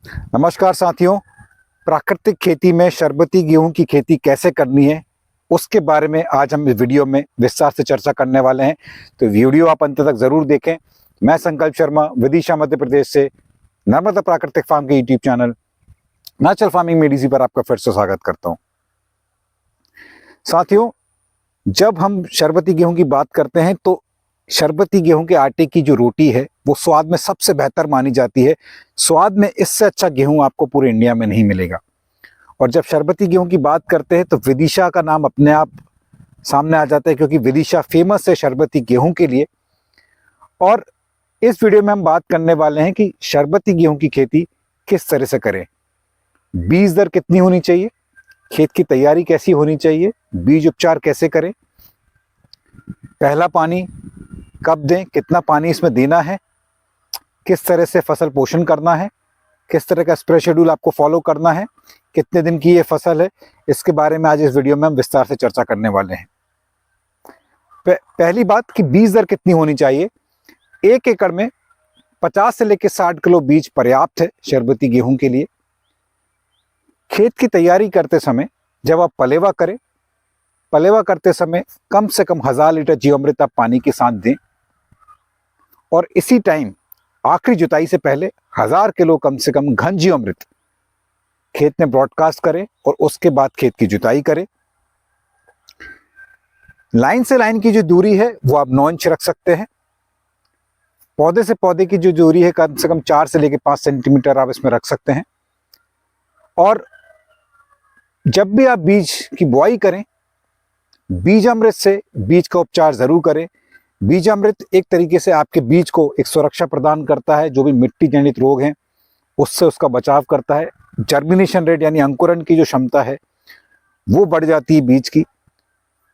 नमस्कार साथियों। प्राकृतिक खेती में शरबती गेहूं की खेती कैसे करनी है उसके बारे में आज हम इस वीडियो में विस्तार से चर्चा करने वाले हैं। तो वीडियो आप अंत तक जरूर देखें। मैं संकल्प शर्मा विदिशा मध्य प्रदेश से नर्मदा प्राकृतिक फार्म के यूट्यूब चैनल नेचुरल फार्मिंग में डीजी पर आपका फिर से स्वागत करता हूं। साथियों, जब हम शरबती गेहूं की बात करते हैं तो शरबती गेहूं के आटे की जो रोटी है वो स्वाद में सबसे बेहतर मानी जाती है। स्वाद में इससे अच्छा गेहूं आपको पूरे इंडिया में नहीं मिलेगा। और जब शरबती गेहूं की बात करते हैं तो विदिशा का नाम अपने आप सामने आ जाता है, क्योंकि विदिशा फेमस है शरबती गेहूं के लिए। और इस वीडियो में हम बात करने वाले हैं कि शरबती गेहूं की खेती किस तरह से करें, बीज दर कितनी होनी चाहिए, खेत की तैयारी कैसी होनी चाहिए, बीज उपचार कैसे करें, पहला पानी कब दें, कितना पानी इसमें देना है, किस तरह से फसल पोषण करना है, किस तरह का स्प्रे शेड्यूल आपको फॉलो करना है, कितने दिन की ये फसल है, इसके बारे में आज इस वीडियो में हम विस्तार से चर्चा करने वाले हैं। पहली बात कि बीज दर कितनी होनी चाहिए। 1 एकड़ में 50 से लेकर 60 किलो बीज पर्याप्त है शरबती गेहूं के लिए। खेत की तैयारी करते समय जब आप पलेवा करें, पलेवा करते समय कम से कम 1000 लीटर जीवामृत आप पानी के साथ दें। और इसी टाइम आखिरी जुताई से पहले 1000 किलो कम से कम घन जीवामृत खेत में ब्रॉडकास्ट करें और उसके बाद खेत की जुताई करें। लाइन से लाइन की जो दूरी है वो आप 9 इंच रख सकते हैं। पौधे से पौधे की जो दूरी है कम से कम 4 से लेकर 5 सेंटीमीटर आप इसमें रख सकते हैं। और जब भी आप बीज की बुआई करें, बीजामृत से बीज का उपचार जरूर करें। बीजामृत एक तरीके से आपके बीज को एक सुरक्षा प्रदान करता है, जो भी मिट्टी जनित रोग हैं उससे उसका बचाव करता है। जर्मिनेशन रेट यानी अंकुरण की जो क्षमता है वो बढ़ जाती है बीज की।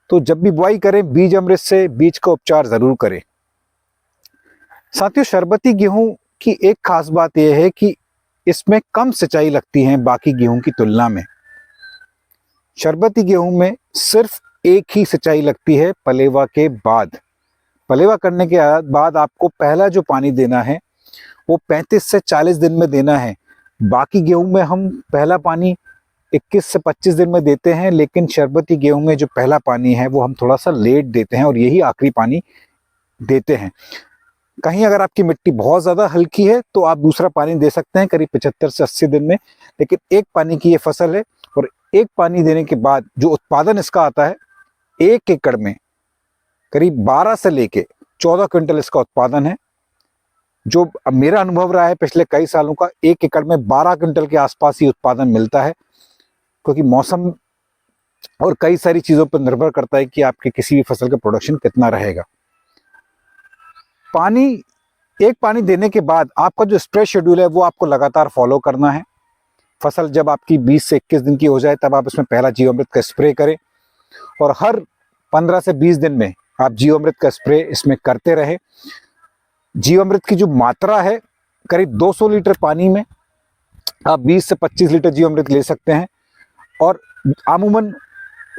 तो जब भी बुआई करें बीजामृत से बीज का उपचार जरूर करें। साथियों, शरबती गेहूं की एक खास बात यह है कि इसमें कम सिंचाई लगती है बाकी गेहूं की तुलना में। शरबती गेहूं में सिर्फ एक ही सिंचाई लगती है पलेवा के बाद। पलेवा करने के बाद आपको पहला जो पानी देना है वो 35 से 40 दिन में देना है। बाकी गेहूं में हम पहला पानी 21 से 25 दिन में देते हैं, लेकिन शरबती गेहूं में जो पहला पानी है वो हम थोड़ा सा लेट देते हैं और यही आखिरी पानी देते हैं। कहीं अगर आपकी मिट्टी बहुत ज़्यादा हल्की है तो आप दूसरा पानी दे सकते हैं करीब 75 से 80 दिन में, लेकिन एक पानी की ये फसल है। और एक पानी देने के बाद जो उत्पादन इसका आता है, 1 एकड़ में करीब 12 से लेके 14 क्विंटल इसका उत्पादन है। जो अब मेरा अनुभव रहा है पिछले कई सालों का, 1 एकड़ में 12 क्विंटल के आसपास ही उत्पादन मिलता है, क्योंकि मौसम और कई सारी चीज़ों पर निर्भर करता है कि आपके किसी भी फसल का प्रोडक्शन कितना रहेगा। एक पानी देने के बाद आपका जो स्प्रे शेड्यूल है वो आपको लगातार फॉलो करना है। फसल जब आपकी 20 से 21 दिन की हो जाए तब आप इसमें पहला जीवामृत का स्प्रे करें और हर 15 से 20 दिन में आप जीवामृत का स्प्रे इसमें करते रहे। जीवामृत की जो मात्रा है करीब 200 लीटर पानी में आप 20 से 25 लीटर जीवामृत ले सकते हैं। और अमूमन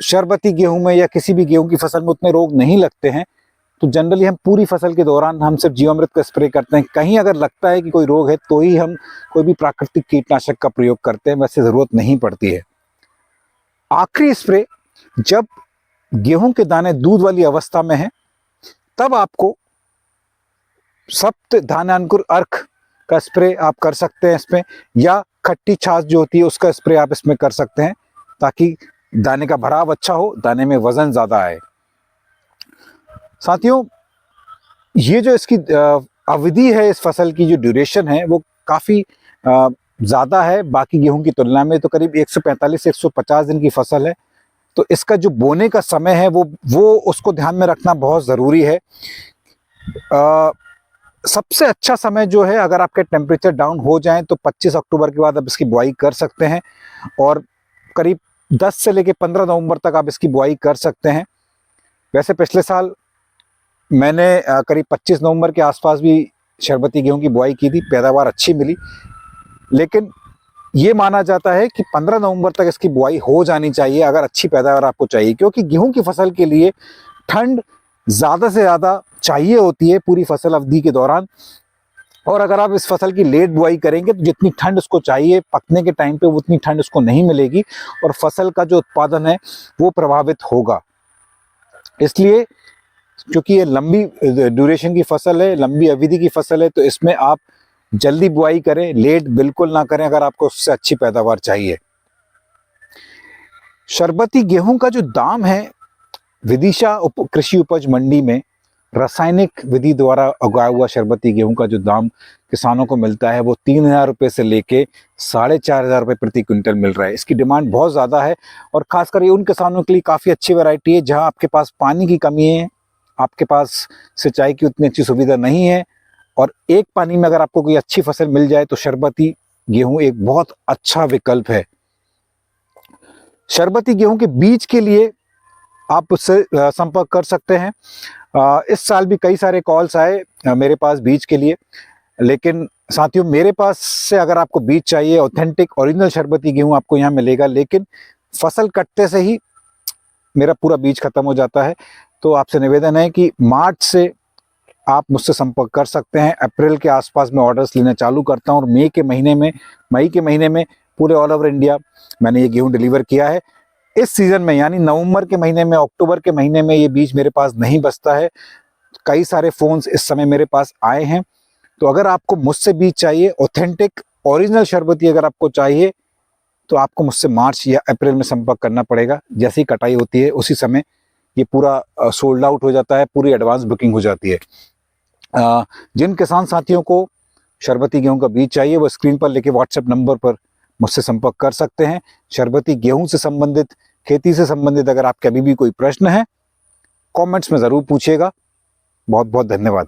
शरबती गेहूं में या किसी भी गेहूं की फसल में उतने रोग नहीं लगते हैं, तो जनरली हम पूरी फसल के दौरान हम सिर्फ जीवामृत का स्प्रे करते हैं। कहीं अगर लगता है कि कोई रोग है तो ही हम कोई भी प्राकृतिक कीटनाशक का प्रयोग करते हैं, वैसे ज़रूरत नहीं पड़ती है। आखिरी स्प्रे जब गेहूं के दाने दूध वाली अवस्था में हैं तब आपको सप्त धान्याकुर अर्क का स्प्रे आप कर सकते हैं इसमें, या खट्टी छाछ जो होती है उसका स्प्रे आप इसमें कर सकते हैं, ताकि दाने का भराव अच्छा हो, दाने में वजन ज़्यादा आए। साथियों, ये जो इसकी अवधि है, इस फसल की जो ड्यूरेशन है वो काफ़ी ज़्यादा है बाकी गेहूं की तुलना में। तो करीब 145 से 150 दिन की फसल है। तो इसका जो बोने का समय है वो उसको ध्यान में रखना बहुत ज़रूरी है। सबसे अच्छा समय जो है, अगर आपके टेम्परेचर डाउन हो जाए तो 25 अक्टूबर के बाद आप इसकी बुआई कर सकते हैं और करीब 10 से लेकर 15 नवंबर तक आप इसकी बुआई कर सकते हैं। वैसे पिछले साल मैंने करीब 25 नवंबर के आसपास भी शरबती गेहूं की बुआई की थी, पैदावार अच्छी मिली। लेकिन ये माना जाता है कि 15 नवंबर तक इसकी बुआई हो जानी चाहिए अगर अच्छी पैदावार आपको चाहिए, क्योंकि गेहूं की फसल के लिए ठंड ज़्यादा से ज़्यादा चाहिए होती है पूरी फसल अवधि के दौरान। और अगर आप इस फसल की लेट बुआई करेंगे तो जितनी ठंड उसको चाहिए पकने के टाइम पे उतनी ठंड उसको नहीं मिलेगी और फसल का जो उत्पादन है वो प्रभावित होगा। इसलिए क्योंकि ये लंबी ड्यूरेशन की फसल है, लंबी अवधि की फसल है, तो इसमें आप जल्दी बुआई करें, लेट बिल्कुल ना करें अगर आपको उससे अच्छी पैदावार चाहिए। शरबती गेहूं का जो दाम है विदिशा कृषि उपज मंडी में रासायनिक विधि द्वारा उगाया हुआ शरबती गेहूं का जो दाम किसानों को मिलता है वो 3,000 रुपये से लेके 4,500 रुपये प्रति क्विंटल मिल रहा है। इसकी डिमांड बहुत ज़्यादा है और खासकर ये उन किसानों के लिए काफ़ी अच्छी वैरायटी है जहां आपके पास पानी की कमी है, आपके पास सिंचाई की उतनी अच्छी सुविधा नहीं है और एक पानी में अगर आपको कोई अच्छी फसल मिल जाए तो शरबती गेहूं एक बहुत अच्छा विकल्प है। शरबती गेहूं के बीज के लिए आप उससे संपर्क कर सकते हैं। इस साल भी कई सारे कॉल्स आए मेरे पास बीज के लिए, लेकिन साथियों मेरे पास से अगर आपको बीज चाहिए ऑथेंटिक ओरिजिनल शरबती गेहूं आपको यहाँ मिलेगा, लेकिन फसल कटते से ही मेरा पूरा बीज खत्म हो जाता है। तो आपसे निवेदन है कि मार्च से आप मुझसे संपर्क कर सकते हैं। अप्रैल के आसपास मैं ऑर्डर्स लेना चालू करता हूँ और मई के महीने में पूरे ऑल ओवर इंडिया मैंने ये गेहूं डिलीवर किया है। इस सीजन में यानी नवंबर के महीने में, अक्टूबर के महीने में ये बीज मेरे पास नहीं बचता है। कई सारे फोन्स इस समय मेरे पास आए हैं। तो अगर आपको मुझसे बीज चाहिए ऑथेंटिक ओरिजिनल शरबती अगर आपको चाहिए तो आपको मुझसे मार्च या अप्रैल में संपर्क करना पड़ेगा। जैसे ही कटाई होती है उसी समय ये पूरा सोल्ड आउट हो जाता है, पूरी एडवांस बुकिंग हो जाती है। जिन किसान साथियों को शरबती गेहूं का बीज चाहिए वो स्क्रीन पर लेके व्हाट्सएप नंबर पर मुझसे संपर्क कर सकते हैं। शरबती गेहूं से संबंधित, खेती से संबंधित अगर आपके अभी भी कोई प्रश्न है कमेंट्स में ज़रूर पूछिएगा। बहुत बहुत धन्यवाद।